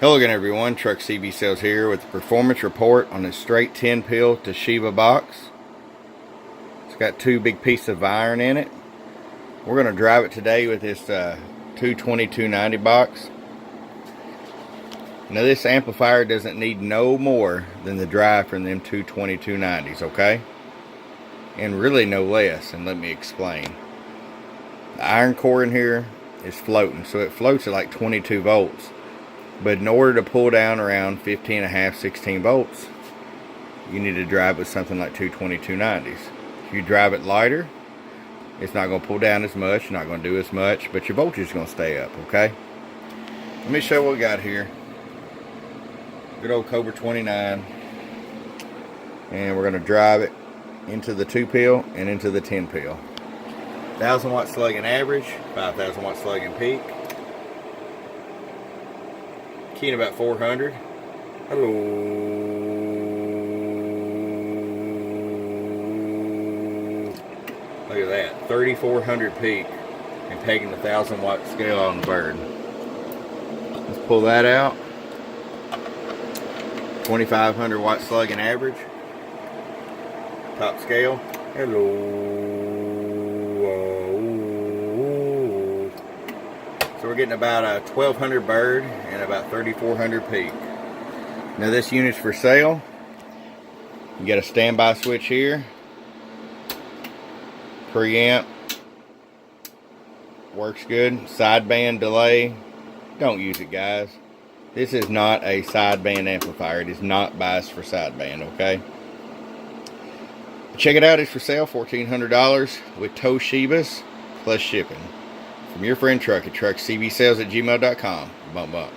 Hello again everyone, Truck CB Sales here with the performance report on this straight 10 pill Toshiba box. It's got two big pieces of iron in it. We're going to drive it today with this 220-290 box. Now this amplifier doesn't need no more than the drive from them 220-290s, okay? And really no less, and let me explain. The iron core in here is floating, so it floats at like 22 volts. But in order to pull down around 15.5, 16 volts, you need to drive with something like 220-290s. If you drive it lighter, it's not going to pull down as much, not going to do as much, but your voltage is going to stay up, okay? Let me show you what we got here. Good old Cobra 29. And we're going to drive it into the 2 pill and into the 10 pill. 1,000 watt slugging average, 5,000 watt slugging peak. Keying about 400. Hello. Look at that. 3,400 peak. And pegging the 1,000 watt scale on the bird. Let's pull that out. 2,500 watt slugging average. Top scale. Hello. So we're getting about a 1,200 bird and about 3,400 peak. Now this unit's for sale. You got a standby switch here. Preamp. Works good. Sideband delay. Don't use it, guys. This is not a sideband amplifier. It is not biased for sideband, okay? Check it out. It's for sale, $1,400 with Toshibas plus shipping. From your friend Truck at truckcbsales@gmail.com. Bump, bump.